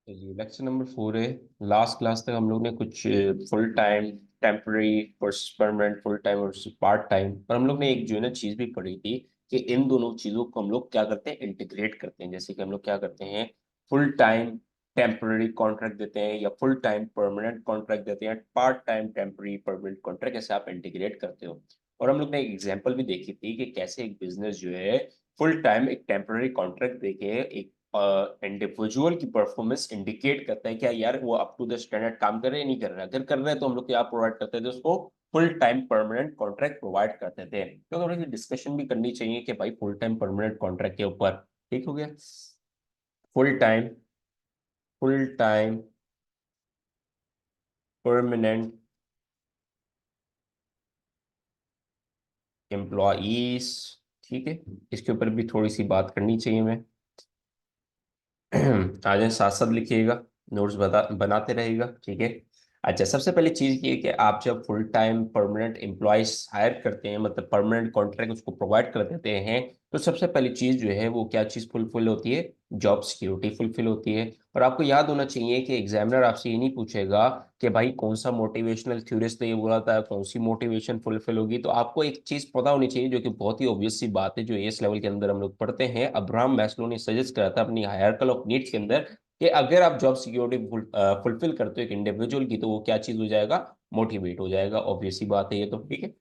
तो जी lecture number 4 है। Last class तक हम लोग ने कुछ full time, temporary versus permanent, full time versus part time, और हम लोग ने एक जो है ना चीज भी पढ़ी थी कि इन दोनों चीजों को हम लोग क्या करते हैं, इंटीग्रेट करते हैं। जैसे कि हम लोग क्या करते हैं, फुल टाइम टेम्पररी कॉन्ट्रैक्ट देते हैं या फुल टाइम परमानेंट कॉन्ट्रैक्ट देते हैं, part time temporary permanent contract कैसे आप इंटीग्रेट करते हो। और हम लोग ने एक एग्जांपल भी देखी थी कि कैसे एक बिजनेस जो है फुल टाइम एक टेम्पररी कॉन्ट्रैक्ट देके एक इंडिविजुअल की परफॉर्मेंस इंडिकेट करता है क्या यार वो अप टू द स्टैंडर्ड काम कर रहे हैं नहीं कर रहे हैं। अगर कर रहे हैं तो हम लोग क्या प्रोवाइड करते थे उसको, full time permanent contract provide करते थे। तो थोड़ी सी डिस्कशन भी करनी चाहिए कि भाई फुल टाइम परमानेंट कॉन्ट्रैक्ट के ऊपर। ठीक हो गया। Full time, full time permanent employees, ठीक है, इसके ऊपर भी थोड़ी सी बात करनी चाहिए मैं। आ जाए, साथ साथ लिखिएगा, नोट्स बनाते रहेगा, ठीक है। अच्छा, सबसे पहली चीज ये कि आप जब full time permanent employees hire करते हैं, मतलब परमानेंट कॉन्ट्रैक्ट उसको प्रोवाइड कर देते हैं, तो सबसे पहली चीज जो है वो क्या चीज फुलफिल होती है, जॉब सिक्योरिटी फुलफिल होती है। और आपको याद होना चाहिए कि एग्जामिनर आपसे ये नहीं पूछेगा कि भाई कौन सा मोटिवेशनल थ्योरिस्ट ने ये बोला था, कौन सी मोटिवेशन फुलफिल होगी। तो आपको एक चीज पता होनी चाहिए जो कि बहुत ही ऑब्वियस सी बात है, जो एस लेवल के अंदर हम लोग पढ़ते हैं। अब्राहम मैस्लो ने सजेस्ट करा था अपनी हायरार्की ऑफ नीड्स के अंदर कि अगर आप जॉब सिक्योरिटी फुलफिल करते हो एक इंडिविजुअल की, तो वो क्या चीज हो जाएगा, मोटिवेट हो जाएगा। ऑब्वियस सी बात है ये तो, ठीक है।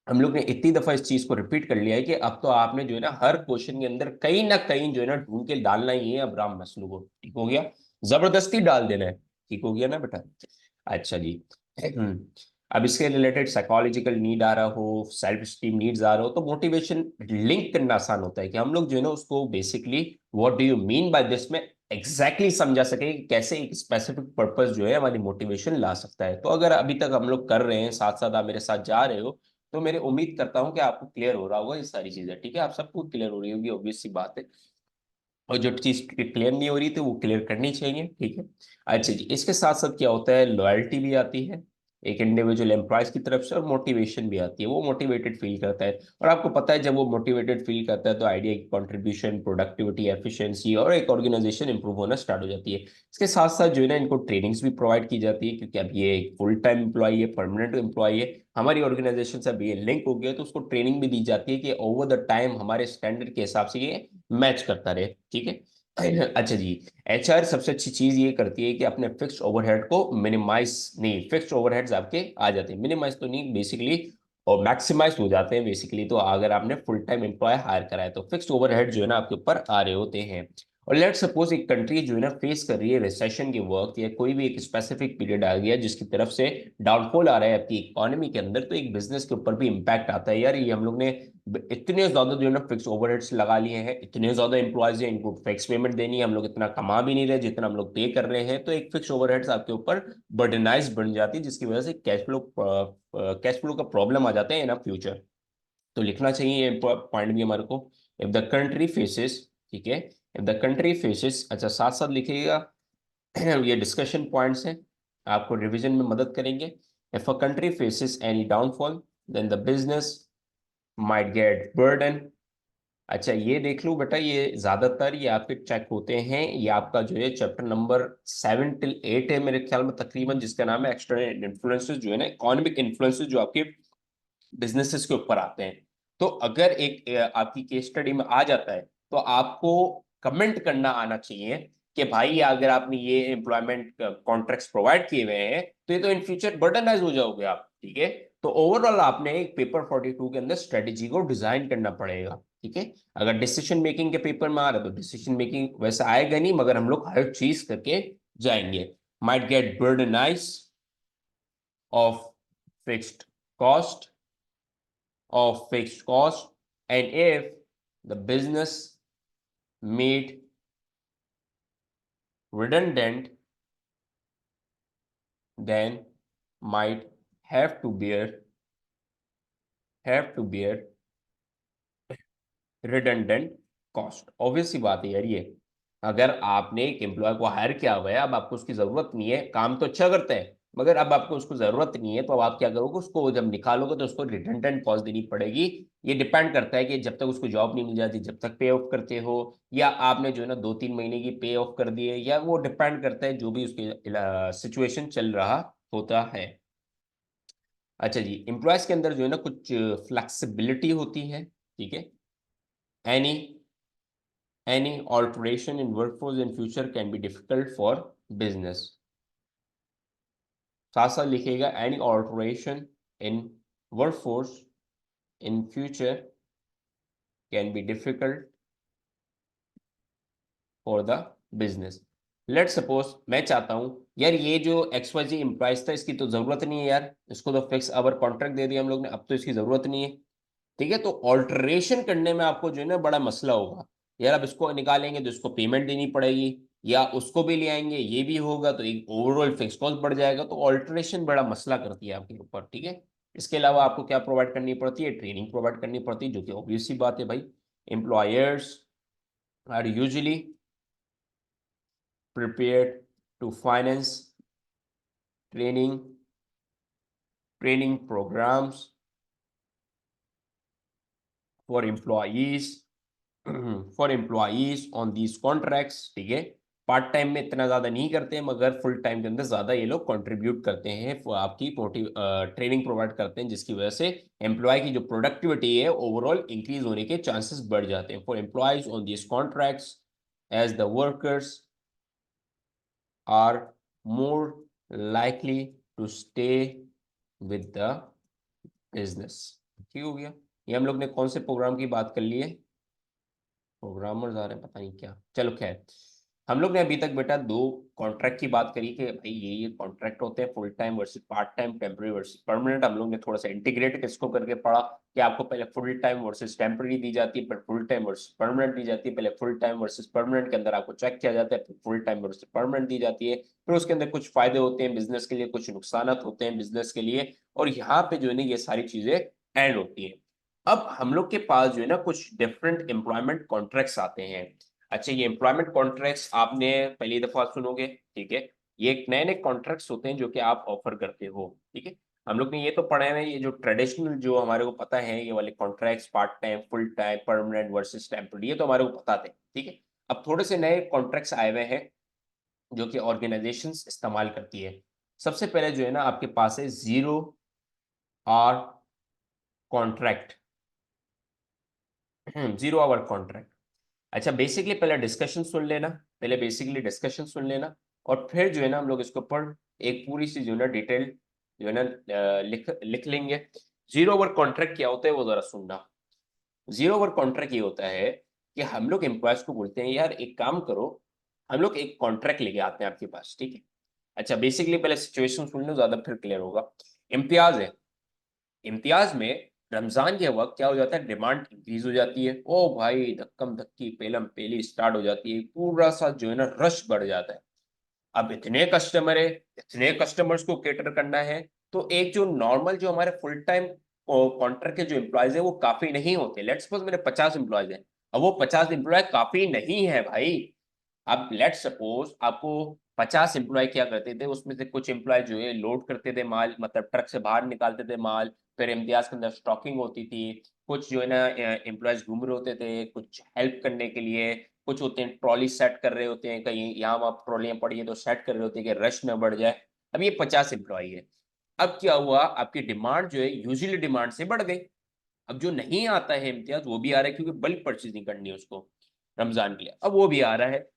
हम लोग ने इतनी दफा इस चीज को रिपीट कर लिया है कि अब तो आपने जो है ना हर क्वेश्चन के अंदर कहीं ना कहीं जो है ना ढूंढ के डालना ही है अब्राहम मैस्लो को। ठीक हो गया, जबरदस्ती डाल देना है। ठीक हो गया ना बेटा। अच्छा जी। अब इसके रिलेटेड साइकोलॉजिकल नीड आ रहा हो, सेल्फ स्टीम नीड्स आ रहा हो, तो मोटिवेशन लिंक करना आसान होता है कि हम लोग जो है ना उसको basically what do you mean by this में एग्जैक्टली समझा सके कि कैसे एक स्पेसिफिक पर्पस जो है हमारी मोटिवेशन ला सकता है। तो अगर अभी तक हम लोग कर रहे हैं, साथ साथ आप मेरे साथ जा रहे हो, तो मेरे उम्मीद करता हूं कि आपको क्लियर हो रहा होगा ये सारी चीजें। ठीक है, आप सबको क्लियर हो रही होगी, ऑब्वियस सी बात है। और जो चीज क्लियर नहीं हो रही थी वो क्लियर करनी चाहिए, ठीक है। अच्छा जी, इसके साथ साथ क्या होता है, लॉयल्टी भी आती है एक इंडिविजुअल एम्प्लॉयज की तरफ से, और मोटिवेशन भी आती है, वो मोटिवेटेड फील करता है। और आपको पता है जब वो मोटिवेटेड फील करता है तो आइडिया की कंट्रीब्यूशन, प्रोडक्टिविटी, एफिशिएंसी और एक ऑर्गेनाइजेशन इंप्रूव होना स्टार्ट हो जाती है। इसके साथ साथ जो है ना इनको ट्रेनिंग्स भी प्रोवाइड की जाती है, क्योंकि अब ये एक फुल टाइम एम्प्लॉय है, परमानेंट एम्प्लॉय है, हमारी ऑर्गेनाइजेशन से अब ये लिंक हो गया, तो उसको ट्रेनिंग भी दी जाती है कि ओवर द टाइम हमारे स्टैंडर्ड के हिसाब से ये मैच करता रहे, ठीक है। अच्छा जी, एचआर सबसे अच्छी चीज ये करती है कि अपने फिक्स्ड ओवरहेड को मिनिमाइज, नहीं फिक्स्ड ओवरहेड्स आपके आ जाते हैं, मिनिमाइज तो नहीं बेसिकली, और मैक्सिमाइज हो जाते हैं बेसिकली। तो अगर आपने फुल टाइम एम्प्लॉय हायर करा है तो फिक्स्ड ओवरहेड जो है ना आपके ऊपर आ रहे होते हैं। और लेट सपोज एक कंट्री जो है ना फेस कर रही है रिसेशन के वक्त, या कोई भी एक स्पेसिफिक पीरियड आ गया जिसकी तरफ से डाउनफॉल आ रहा है आपकी इकोनॉमी के अंदर, तो एक बिजनेस के ऊपर भी इम्पैक्ट आता है यार। ये हम लोग ने इतने ज्यादा जो है ना फिक्स ओवरहेड्स लगा लिए हैं, इतने ज्यादा एम्प्लॉयज हैं, इनको फिक्स पेमेंट देनी है, हम लोग इतना कमा भी नहीं रहे जितना हम लोग पे कर रहे हैं, तो एक फिक्स ओवरहेड्स आपके ऊपर बर्डनाइज बन जाती है, जिसकी वजह से कैश फ्लो का प्रॉब्लम आ जाता है ना फ्यूचर। तो लिखना चाहिए ये पॉइंट भी हमारे को। इफ द कंट्री फेसेस, ठीक है, इफ द कंट्री फेसेस, अच्छा साथ साथ लिखिएगा। ये डिस्कशन पॉइंट्स हैं, आपको रिवीजन में मदद करेंगे। If a country faces any downfall, then the business might get burden. अच्छा ये देख लो बेटा, ये ज्यादातर ये आपके चेक होते हैं, ये आपका जो है चैप्टर नंबर 7 till 8 है मेरे ख्याल में तकरीबन, जिसका नाम है एक्सटर्नल इन्फ्लुएंसेस, जो है ना इकोनॉमिक इन्फ्लुएंसेस जो आपके बिजनेसेस के ऊपर आते हैं। तो अगर एक आपकी केस स्टडी में आ जाता है, तो आपको कमेंट करना आना चाहिए कि भाई अगर आपने ये एम्प्लॉयमेंट कॉन्ट्रैक्ट्स प्रोवाइड किए हुए हैं तो ये तो इन फ्यूचर बर्डनाइज हो जाओगे आप, ठीक है। तो ओवरऑल आपने एक पेपर 42 के अंदर स्ट्रेटेजी को डिजाइन करना पड़ेगा, ठीक है। अगर डिसीजन मेकिंग के पेपर में आ रहा है तो डिसीजन मेकिंग वैसे आएगा नहीं, मगर हम लोग हर चीज करके जाएंगे। Might get burdenise of fixed cost, of fixed cost, and if the business made redundant, then might have to bear have to bear redundant cost। Obvious सी बात है यार ये, अगर आपने एक एम्प्लॉय को हायर किया हुआ है, अब आपको उसकी जरूरत नहीं है, काम तो अच्छा करता है, मगर अब आपको उसको जरूरत नहीं है, तो अब आप क्या करोगे, उसको जब निकालोगे तो उसको रिडंडेंट कॉस्ट देनी पड़ेगी। ये डिपेंड करता है कि जब तक उसको जॉब नहीं मिल जाती, जब तक पे ऑफ करते हो, या आपने जो है ना 2-3 महीने की पे ऑफ कर दी है, या वो डिपेंड करता है जो भी उसके सिचुएशन चल रहा होता है। अच्छा जी, एम्प्लॉयज के अंदर जो है ना कुछ फ्लेक्सिबिलिटी होती है, ठीक है। Any any alteration in workforce in future can be difficult for business. साथ साथ लिखिएगा, any alteration in workforce in future can be difficult for the business. Let suppose मैं चाहता हूं यार, ये जो XYZ एम्प्लॉइज था इसकी तो जरूरत नहीं है यार, इसको तो फिक्स आवर कॉन्ट्रैक्ट दे दिया हम लोग ने, अब तो इसकी जरूरत नहीं है, ठीक है। तो ऑल्टरेशन करने में आपको जो है ना बड़ा मसला होगा यार, अब इसको निकालेंगे तो इसको पेमेंट देनी पड़ेगी, या उसको भी ले आएंगे ये भी होगा, तो एक ओवरऑल फिक्स कॉस्ट बढ़ जाएगा, तो ऑल्टरेशन बड़ा मसला करती है आपके ऊपर, ठीक है। इसके अलावा आपको क्या प्रोवाइड करनी पड़ती है, ट्रेनिंग प्रोवाइड करनी पड़ती है, जो कि ऑब्वियस सी बात है भाई। Employers are usually prepared to finance training programs for employees for employees on these contracts, ठीक है। पार्ट टाइम में इतना ज्यादा नहीं करते हैं, मगर फुल टाइम के अंदर ज्यादा ये लोग कंट्रीब्यूट करते हैं, आपकी ट्रेनिंग प्रोवाइड करते हैं, जिसकी वजह से एम्प्लॉय की जो प्रोडक्टिविटी है ओवरऑल इंक्रीज होने के चांसेस बढ़ जाते हैं। For employees on these contracts as the workers are more likely to stay with the business। ठीक हो गया। ये हम लोग ने कौन से प्रोग्राम की बात कर ली है, प्रोग्रामर्स आ रहे हैं पता नहीं क्या, चलो खैर। हम लोग ने अभी तक बेटा दो कॉन्ट्रैक्ट की बात करी कि भाई ये कॉन्ट्रैक्ट होते हैं, full time versus part time, temporary versus permanent. हम लोग ने थोड़ा सा इंटीग्रेट किसको करके पढ़ा कि आपको पहले फुल टाइम वर्सेस टेम्पररी दी जाती है, फिर फुल टाइम वर्सेस परमानेंट दी जाती है। पहले फुल टाइम वर्सेस परमानेंट के अंदर आपको चेक किया जाता है, फिर फुल टाइम वर्सेस परमानेंट दी जाती है, फिर उसके अंदर कुछ फायदे होते हैं बिजनेस के लिए, कुछ नुकसान होते हैं बिजनेस के लिए, और यहाँ पे जो है ना ये सारी चीजें एंड होती है। अब हम लोग के पास जो है ना कुछ डिफरेंट एम्प्लॉयमेंट कॉन्ट्रैक्ट्स आते हैं। अच्छा, ये एम्प्लॉयमेंट कॉन्ट्रैक्ट्स आपने पहली दफा सुनोगे, ठीक है। ये एक नए नए कॉन्ट्रैक्ट्स होते हैं जो कि आप ऑफर करते हो, ठीक है। हम लोग ने ये तो पढ़े हैं, ये जो ट्रेडिशनल जो हमारे को पता है, ये वाले contracts part time, full time, permanent versus temporary, ये तो हमारे को पता थे, ठीक है। अब थोड़े से नए कॉन्ट्रैक्ट्स आए हुए हैं जो कि ऑर्गेनाइजेशंस इस्तेमाल करती है। सबसे पहले जो है ना आपके पास है zero hour contract. Zero hour contract. अच्छा, बेसिकली पहले डिस्कशन सुन लेना, पहले बेसिकली डिस्कशन सुन लेना, और फिर जो है ना हम लोग इसके ऊपर एक पूरी सी जो है ना डिटेल जो है ना लिख लिख लेंगे। जीरो ओवर कॉन्ट्रैक्ट क्या होता है वो जरा सुनना। जीरो ओवर कॉन्ट्रैक्ट ये होता है कि हम लोग एम्प्लॉयज को बोलते हैं यार एक काम करो, हम लोग एक कॉन्ट्रैक्ट लेके आते हैं आपके पास, ठीक है। अच्छा, बेसिकली पहले सिचुएशन सुन लो, ज्यादा फिर क्लियर होगा। इम्तियाज है, इम्तियाज में रमजान के वक्त क्या हो जाता है, डिमांड इंक्रीज हो जाती है, ओ भाई धक्कम धक्की पेलम पेली स्टार्ट हो जाती है, पूरा सा जो है ना रश बढ़ जाता है। अब इतने कस्टमर है, इतने कस्टमर्स को केटर करना है, तो एक जो नॉर्मल जो हमारे फुल टाइम कॉन्ट्रैक्ट के जो एम्प्लॉयज है वो काफी नहीं होते। लेट्स सपोज मेरे 50 एम्प्लॉयज हैं, अब वो 50 एम्प्लॉय काफी नहीं है भाई। अब लेट सपोज आपको 50 एम्प्लॉय क्या करते थे, उसमें से कुछ एम्प्लॉय जो है लोड करते थे माल, मतलब ट्रक से बाहर निकालते थे माल, फिर इम्तियाज के अंदर स्टॉकिंग होती थी। कुछ जो है ना एम्प्लॉयज घूम रहे होते थे, कुछ हेल्प करने के लिए, कुछ होते हैं ट्रॉली सेट कर रहे होते हैं, कहीं यहाँ वहाँ ट्रॉलियां पड़ी है तो सेट कर रहे होते हैं कि रश न बढ़ जाए। अब ये 50 एम्प्लॉय है। अब क्या हुआ, आपकी डिमांड जो है यूजुअली डिमांड से बढ़ गई। अब जो नहीं आता है इम्तियाज वो भी आ रहा है, क्योंकि बल्क परचेजिंग करनी है उसको रमजान के लिए, अब वो भी आ रहा है।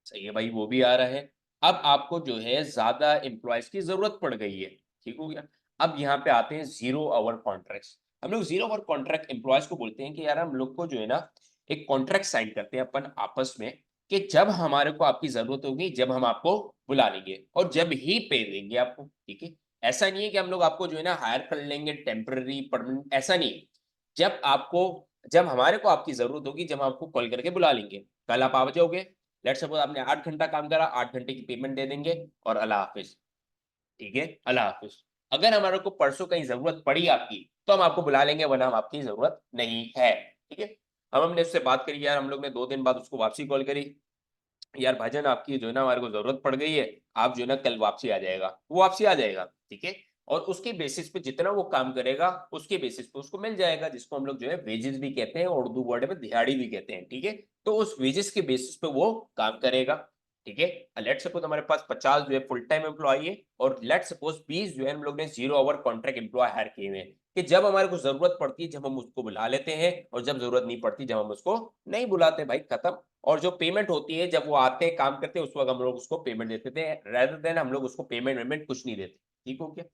सही है भाई, वो भी आ रहा है। अब आपको जो है ज्यादा एम्प्लॉयज की जरूरत पड़ गई है, ठीक हो गया। अब यहाँ पे आते हैं जीरो आवर कॉन्ट्रैक्ट्स। हम लोग जीरो आवर कॉन्ट्रैक्ट एम्प्लॉयज को बोलते हैं कि यार हम लोग को जो है ना एक कॉन्ट्रैक्ट साइन करते हैं अपन आपस में, कि जब हमारे को आपकी जरूरत होगी, जब हम आपको बुला लेंगे और जब ही पे देंगे आपको, ठीक है। ऐसा नहीं है कि हम लोग आपको जो है ना हायर कर लेंगे टेम्पररी परमानेंट, ऐसा नहीं है। जब आपको, जब हमारे को आपकी जरूरत होगी, जब हम आपको कॉल करके बुला लेंगे, कल आप आ जाओगे, लेट सपोज आपने 8 घंटा काम करा, 8 घंटे की पेमेंट दे देंगे और अल्लाह हाफिज, ठीक है, अल्लाह हाफिज। अगर हमारे को परसों कहीं जरूरत पड़ी आपकी, तो हम आपको बुला लेंगे, वरना हम आपकी जरूरत नहीं है, ठीक है। अब हमने उससे बात करी यार, हम लोग ने 2 दिन बाद उसको वापसी कॉल करी, यार भाईजान आपकी जो है ना हमारे को जरूरत पड़ गई है, आप जो है ना कल वापसी आ जाएगा, वो वापसी आ जाएगा, ठीक है। और उसके बेसिस पे जितना वो काम करेगा उसके बेसिस पे उसको मिल जाएगा, जिसको हम लोग जो है वेजेस भी कहते हैं और उर्दू वर्ड में दिहाड़ी भी कहते हैं, ठीक है। तो उस वेजेस के बेसिस पे वो काम करेगा, ठीक है। लेट सपोज हमारे पास 50 जो है फुल टाइम एम्प्लॉय है, और लेट सपोज 20 जो है हम लोग ने 0 आवर कॉन्ट्रैक्ट एम्प्लॉय हायर किए हुए हैं, कि जब हमारे को जरूरत पड़ती है जब हम उसको बुला लेते हैं, और जब जरूरत नहीं पड़ती जब हम उसको नहीं बुलाते, भाई खत्म। और जो पेमेंट होती है जब वो आते हैं काम करते हैं उस वक्त हम लोग उसको पेमेंट देते थे, रेदर देन हम लोग उसको पेमेंट वेमेंट कुछ नहीं देते, ठीक हो गया।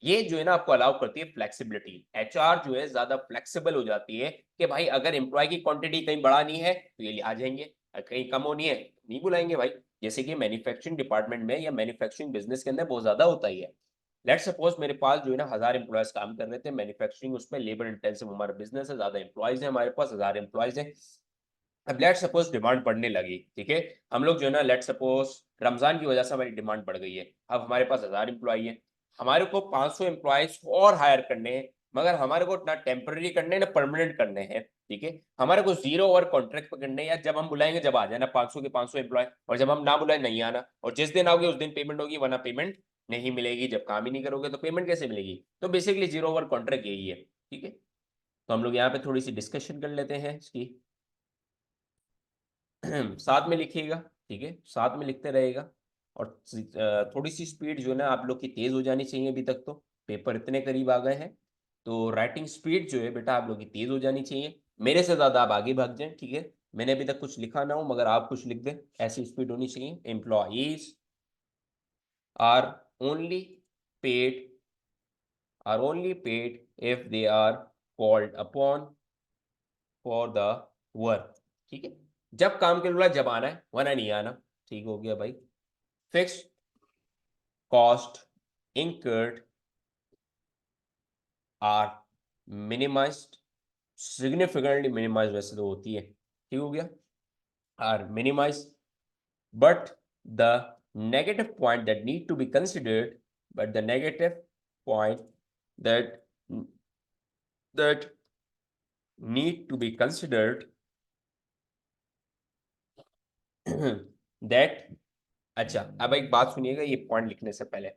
ये जो है ना आपको अलाउ करती है फ्लेक्सिबिलिटी, एचआर जो है ज्यादा फ्लेक्सिबल हो जाती है कि भाई अगर एम्प्लॉय की क्वांटिटी कहीं बढ़ानी है तो ये आ जाएंगे, कहीं कम होनी है नहीं बुलाएंगे भाई। जैसे कि मैन्युफैक्चरिंग डिपार्टमेंट में या मैन्युफैक्चरिंग बिजनेस के अंदर बहुत ज्यादा होता ही है। लेट सपोज मेरे पास जो है ना 1000 एम्प्लॉयज काम कर रहे थे मैन्युफैक्चरिंग, उसमें लेबर इंटेंसिव हमारा बिजनेस है, ज्यादा एम्प्लॉयज है हमारे पास, 1000 एम्प्लॉयज है। अब लेट सपोज डिमांड बढ़ने लगी, ठीक है। हम लोग जो है ना लेट सपोज रमजान की वजह से हमारी डिमांड बढ़ गई है, अब हमारे पास 1000 एम्प्लॉय है, हमारे को 500 एम्प्लॉयज और हायर करने हैं, मगर हमारे को ना टेम्पररी करने हैं ना परमानेंट करने हैं, ठीक है। हमारे को 0 आवर कॉन्ट्रैक्ट पर करने हैं, या जब हम बुलाएंगे जब आ जाना 500 के 500 एम्प्लॉय, और जब हम ना बुलाए नहीं आना, और जिस दिन आओगे उस दिन पेमेंट होगी, वरना पेमेंट नहीं मिलेगी, जब काम ही नहीं करोगे तो पेमेंट कैसे मिलेगी। तो बेसिकली 0 आवर कॉन्ट्रैक्ट यही है, ठीक है। तो हम लोग यहाँ पे थोड़ी सी डिस्कशन कर लेते हैं इसकी। साथ में लिखिएगा, ठीक है, साथ में लिखते रहेगा। और थोड़ी सी स्पीड जो है ना आप लोग की तेज हो जानी चाहिए, अभी तक तो पेपर इतने करीब आ गए हैं, तो राइटिंग स्पीड जो है बेटा आप लोग की तेज हो जानी चाहिए, मेरे से ज्यादा आप आगे भाग जाएं, ठीक है। मैंने अभी तक कुछ लिखा ना हो मगर आप कुछ लिख दें, ऐसी स्पीड होनी चाहिए। Employees are only paid are only paid if they are called upon for the work, ठीक है। जब काम के लिए जब आना है वरना नहीं आना, ठीक हो गया भाई। Fix cost incurred are minimised, significantly minimise वैसे तो होती है, ठीक हो गया, are minimise, but the negative point that need to be considered, but the negative point that that need to be considered that, अच्छा अब एक बात सुनिएगा ये पॉइंट लिखने से पहले।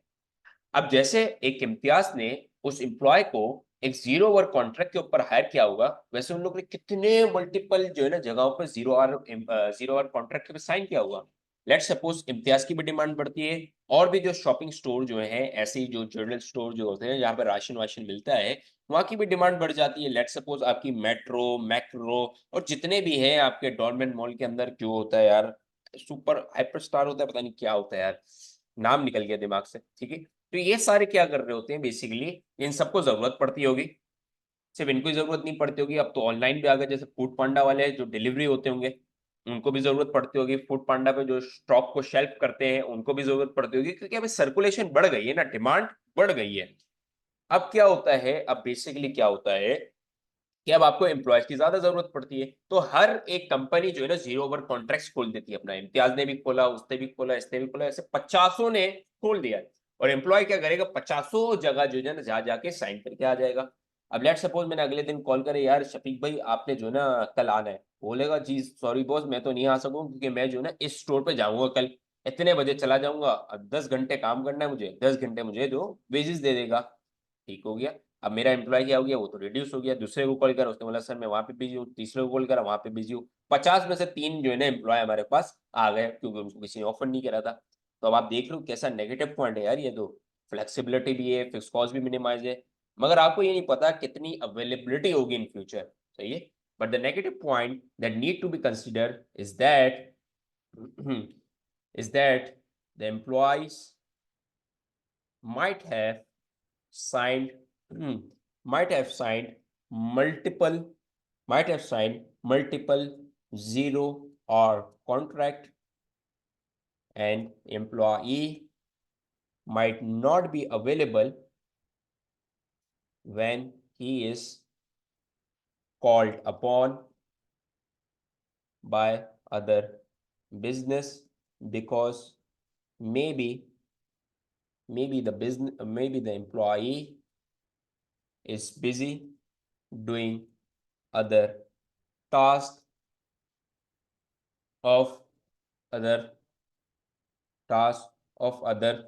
अब जैसे एक इम्तियाज ने उस एम्प्लॉय को एक 0 आवर कॉन्ट्रैक्ट के ऊपर हायर किया होगा, वैसे उन लोग ने कितने मल्टीपल जो है ना जगहों पर 0 आवर कॉन्ट्रैक्ट पे साइन किया होगा। लेट सपोज इम्तियाज की भी डिमांड बढ़ती है, और भी जो शॉपिंग स्टोर जो है, ऐसे ही जो जनरल स्टोर जो होते हैं जहाँ पर राशन वाशन मिलता है, वहाँ की भी डिमांड बढ़ जाती है। लेट सपोज आपकी मेट्रो मैक्रो और जितने भी हैं आपके डॉर्मेंट मॉल के अंदर, जो होता है यार सुपर हाइपर स्टार होता है, पता नहीं क्या होता है यार, नाम निकल गया दिमाग से, ठीक है। तो ये सारे क्या कर रहे होते हैं बेसिकली, इन सबको जरूरत पड़ती होगी, सिर्फ इनको ही जरूरत नहीं पड़ती होगी, अब तो ऑनलाइन भी आ गए, जैसे फूड पांडा वाले जो डिलीवरी होते होंगे उनको भी जरूरत पड़ती होगी, फूड पांडा पे जो स्टॉक को शेल्फ करते हैं उनको भी जरूरत पड़ती होगी, क्योंकि अभी सर्कुलेशन बढ़ गई है ना, डिमांड बढ़ गई है। अब क्या होता है, अब बेसिकली क्या होता है कि अब आपको एम्प्लॉयज की ज्यादा जरूरत पड़ती है, तो हर एक कंपनी जो है ना 0 आवर कॉन्ट्रैक्ट खोल देती है अपना, इम्तियाज ने भी खोला, उसने भी खोला, इसने भी खोला, ऐसे 50 ने खोल दिया। और एम्प्लॉय क्या करेगा, 50 जगह जो है ना जा जाके साइन करके आ जाएगा। अब लेट सपोज मैंने अगले दिन कॉल करे, यार शफीक भाई आपने जो है ना कल आना है, बोलेगा जी सॉरी बॉस मैं तो नहीं आ सकूँ, क्योंकि मैं जो है ना इस स्टोर पे जाऊंगा कल, इतने बजे चला जाऊंगा, अब 10 घंटे काम करना है मुझे, 10 घंटे मुझे दो, वेजेस दे देगा, ठीक हो गया। अब मेरा एम्प्लॉय क्या हो गया, वो तो रिड्यूस हो गया, दूसरे को कॉल करा उसने बोला सर मैं वहां पे बिजी हूँ, तीसरे को कॉल करा वहां पे बिजी हूँ, 50 में से 3 जो है ना एम्प्लॉय हमारे पास आ गए, क्योंकि उनको किसी ने ऑफर नहीं करा था। तो अब आप देख लो कैसा नेगेटिव पॉइंट है यार, ये तो फ्लेक्सिबिलिटी भी है, फिक्स कॉस्ट भी मिनिमाइज है, मगर आपको ये नहीं पता कितनी अवेलेबिलिटी होगी इन फ्यूचर, सही है। But the negative point that need to be consider is that is that the employees might have signed might have signed multiple might have signed multiple 0 hour contract, and employee might not be available when he is called upon by other business, because maybe maybe the employee is busy doing other tasks of other task of other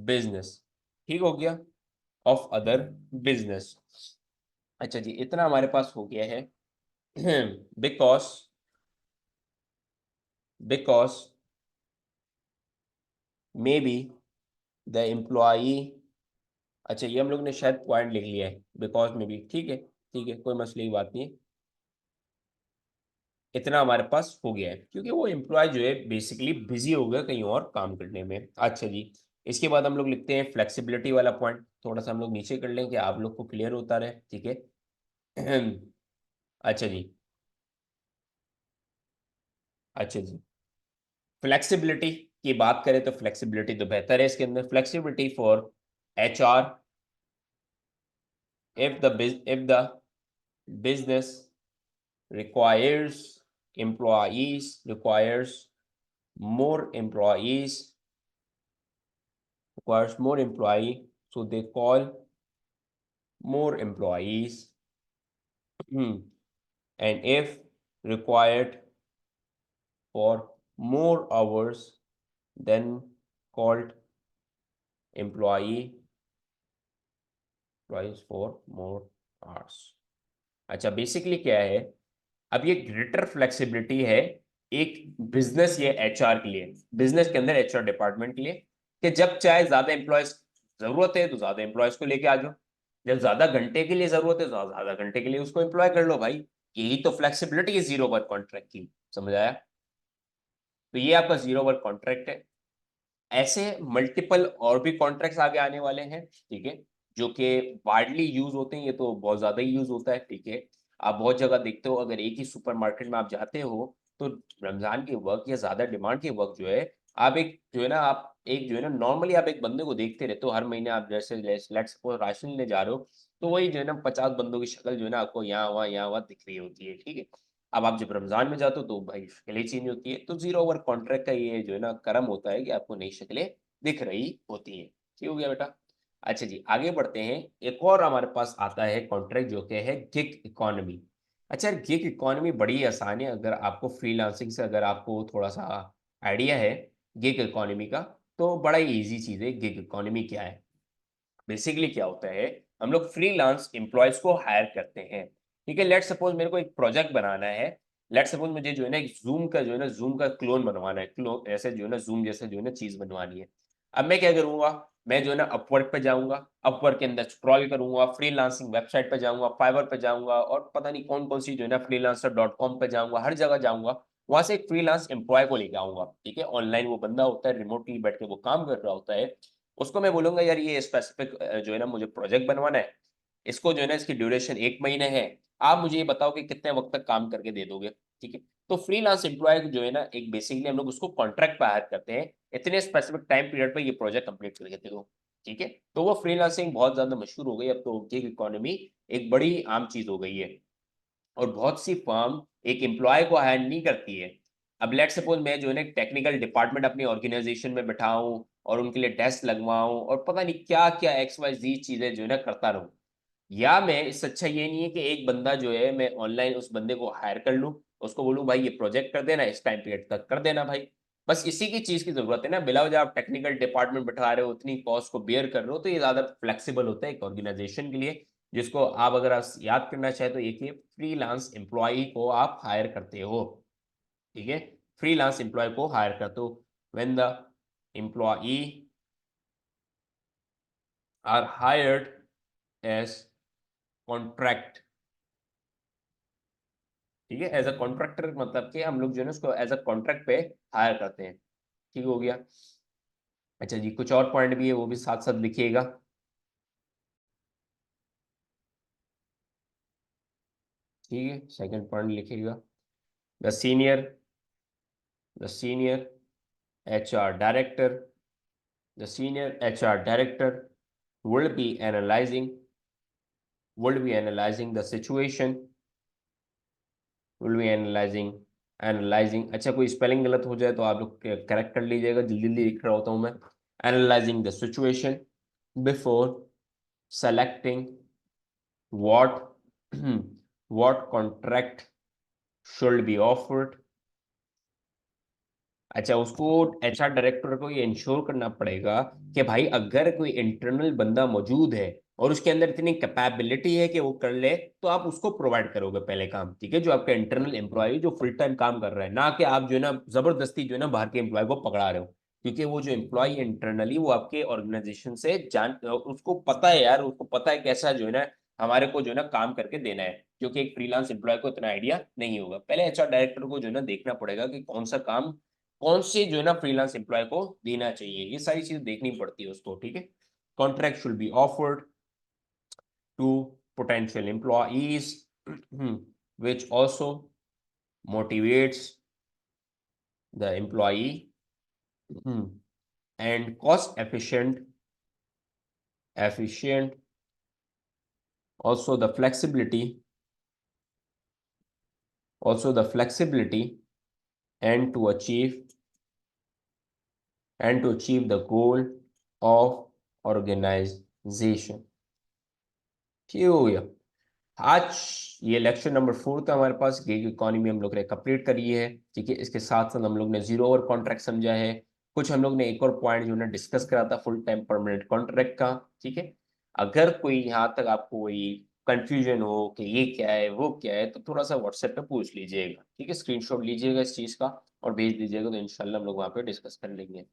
business. ठीक हो गया, of other business. अच्छा जी, इतना हमारे पास हो गया है। Because because may be the employee. अच्छा, ये हम लोग ने शायद पॉइंट लिख लिया है, बिकॉज में भी ठीक है, ठीक है, कोई मसले की बात नहीं है। इतना हमारे पास हो गया है क्योंकि वो एम्प्लॉय जो है बेसिकली बिजी हो गया कहीं और काम करने में। अच्छा जी, इसके बाद हम लोग लिखते हैं फ्लेक्सिबिलिटी वाला पॉइंट, थोड़ा सा हम लोग नीचे कर लें कि आप लोग को क्लियर होता रहे, ठीक है। अच्छा जी। अच्छा जी, फ्लेक्सिबिलिटी की बात करें तो फ्लेक्सिबिलिटी तो बेहतर है इसके अंदर। Flexibility for H R if the business requires requires more employee, so they call more employees. And if required for more hours, then called employee employees for more hours। अच्छा, बेसिकली क्या है, अब ये ग्रेटर फ्लेक्सिबिलिटी है एक business या HR के लिए, बिजनेस के अंदर एचआर डिपार्टमेंट के लिए, कि जब चाहे ज्यादा एम्प्लॉयज जरूरत है तो ज्यादा एम्प्लॉयज को लेके आ जाओ, जब ज्यादा घंटे के लिए जरूरत है तो ज्यादा घंटे के लिए उसको एम्प्लॉय कर लो भाई। यही तो फ्लेक्सिबिलिटी है जीरो वर्क कॉन्ट्रैक्ट की, समझ आया। तो ये आपका जीरो वर्क कॉन्ट्रैक्ट है। ऐसे मल्टीपल और भी कॉन्ट्रैक्ट्स आगे आने वाले हैं, ठीक है, जो कि वाइडली यूज होते हैं, ये तो बहुत ज्यादा ही यूज होता है, ठीक है। आप बहुत जगह देखते हो, अगर एक ही सुपरमार्केट में आप जाते हो तो रमजान के वक्त या ज्यादा डिमांड के वक्त जो है, आप एक जो है ना, आप एक जो है ना, नॉर्मली आप एक बंदे को देखते रहते हो, हर महीने आप जैसे लेट्स सपोज राशन लेने जा रहे हो, तो वही जो है ना 50 बंदों की शक्ल जो है ना आपको यहाँ वहाँ दिख रही होती है, ठीक है। अब आप जब रमजान में जाते हो तो भाई शक्लें चेंज होती है, तो जीरो ओवर कॉन्ट्रैक्ट का ये जो है ना कर्म होता है कि आपको नई शक्लें दिख रही होती हैं। ठीक हो गया बेटा। अच्छा जी, आगे बढ़ते हैं। एक और हमारे पास आता है कॉन्ट्रैक्ट जो कि है गिग इकोनॉमी। अच्छा, गिग इकोनॉमी बड़ी आसान है, अगर आपको फ्रीलांसिंग से अगर आपको थोड़ा सा आइडिया है गिग इकोनॉमी का, तो बड़ा ही इजी चीज है। गिग इकोनॉमी क्या है, बेसिकली क्या होता है, हम लोग फ्रीलांस एम्प्लॉयज को हायर करते हैं, ठीक है। लेट्स सपोज मेरे को एक प्रोजेक्ट बनाना है, लेट्स सपोज मुझे जो है ना एक जूम का जो है ना जूम का क्लोन बनवाना है, क्लोन ऐसे जो है ना जूम जैसे जो है ना चीज बनवानी है। अब मैं क्या करूंगा, मैं जो है ना अपवर्क पे जाऊंगा, अपवर्क के अंदर स्क्रॉल करूंगा, फ्रीलांसिंग वेबसाइट पे जाऊंगा, फाइवर पे जाऊंगा, और पता नहीं कौन कौन सी जो है ना freelancer.com पे जाऊंगा, हर जगह जाऊंगा, वहां से एक फ्रीलांस एम्प्लॉय को लेके आऊंगा, ठीक है। ऑनलाइन वो बंदा होता है, रिमोटली बैठ के वो काम कर रहा होता है, उसको मैं बोलूंगा यार ये स्पेसिफिक जो है ना मुझे प्रोजेक्ट बनवाना है, इसको जो है ना इसकी ड्यूरेशन 1 महीने है, आप मुझे ये बताओ कि कितने वक्त तक काम करके दे दोगे, ठीक है। तो फ्रीलांस एम्प्लॉय जो है ना एक बेसिकली हम लोग उसको कॉन्ट्रैक्ट पे हायर करते हैं, इतने स्पेसिफिक टाइम पीरियड पे ये प्रोजेक्ट कंप्लीट करके दे दो, ठीक है। तो वो फ्रीलांसिंग बहुत ज्यादा मशहूर हो गई, अब तो गिग इकोनॉमी एक बड़ी आम चीज हो गई है, और बहुत सी फर्म एक एम्प्लॉय को हायर नहीं करती है। अब लेट सपोज मैं जो है ना टेक्निकल डिपार्टमेंट अपनी ऑर्गेनाइजेशन में बैठाऊं और उनके लिए टेस्ट लगवाऊं और पता नहीं क्या क्या एक्स वाई जी चीजें जो है ना करता रहूं, या मैं इससे अच्छा ये नहीं है कि एक बंदा जो है मैं ऑनलाइन उस बंदे को हायर कर लूं, उसको बोलूं भाई ये प्रोजेक्ट कर देना, इस टाइम पीरियड तक कर देना भाई। बस इसी की चीज की जरूरत है ना, बिला वजह आप टेक्निकल डिपार्टमेंट बैठा रहे हो, उतनी कॉस्ट को बेयर कर रहे हो, तो ये ज्यादा फ्लेक्सिबल होता है एक ऑर्गेनाइजेशन के लिए, जिसको आप अगर आप याद करना चाहे तो एक फ्रीलांस एम्प्लॉय को आप हायर करते हो, ठीक है। फ्रीलांस एम्प्लॉय को हायर करते हो when the employee are hired as contract, ठीक है, एज अ कॉन्ट्रैक्टर, मतलब कि हम लोग जो है ना उसको एज अ कॉन्ट्रैक्ट पे हायर करते हैं। ठीक हो गया। अच्छा जी, कुछ और पॉइंट भी है, वो भी साथ साथ लिखिएगा। ठीक है, सेकंड पॉइंट लिखिएगा। The senior the senior H R director the senior H R director will be analyzing the situation, will be analyzing। अच्छा, कोई स्पेलिंग गलत हो जाए तो आप लोग करेक्ट कर लीजिएगा, जल्दी जल्दी लिख रहा होता हूँ मैं। Analysing the situation before selecting what what contract should be offered, अच्छा, उसको एचआर डायरेक्टर को ये इंश्योर करना पड़ेगा कि भाई अगर कोई इंटरनल बंदा मौजूद है और उसके अंदर इतनी कैपेबिलिटी है कि वो कर ले, तो आप उसको प्रोवाइड करोगे पहले काम, ठीक है, जो आपका इंटरनल एम्प्लॉय जो फुल टाइम काम कर रहा है, ना कि आप जो है ना जबरदस्ती जो है ना बाहर के एम्प्लॉय को पकड़ा रहे हो। क्योंकि वो जो एम्प्लॉय है इंटरनली, वो आपके ऑर्गेनाइजेशन से जान, उसको पता है यार, उसको पता है कैसा जो है ना हमारे को जो है ना काम करके देना है, क्योंकि एक फ्रीलांस एम्प्लॉय को इतना आइडिया नहीं होगा। पहले एचआर डायरेक्टर को जो है ना देखना पड़ेगा कि कौन सा काम कौन से जो है ना फ्रीलांस एम्प्लॉय को देना चाहिए, ये सारी चीजें देखनी पड़ती है उसको, ठीक है। Contract should be offered to potential employees which also motivates the employee and cost efficient, also the flexibility and to achieve the goal of organization। ठीक हो गया। आज ये लेक्चर नंबर 4 था हमारे पास, गिग इकोनॉमी हम लोग ने कंप्लीट करी है, ठीक है। इसके साथ साथ हम लोग ने जीरो आवर कॉन्ट्रैक्ट समझा है। कुछ हम लोग ने एक और पॉइंट जो है डिस्कस करा था फुल टाइम परमानेंट कॉन्ट्रैक्ट का, ठीक है। अगर कोई यहाँ तक आपको कोई कंफ्यूजन हो कि ये क्या है वो क्या है, तो थोड़ा सा व्हाट्सएप पे पूछ लीजिएगा, ठीक है, स्क्रीनशॉट लीजिएगा इस चीज़ का और भेज दीजिएगा, तो इंशाल्लाह हम लोग वहाँ पे डिस्कस कर लेंगे।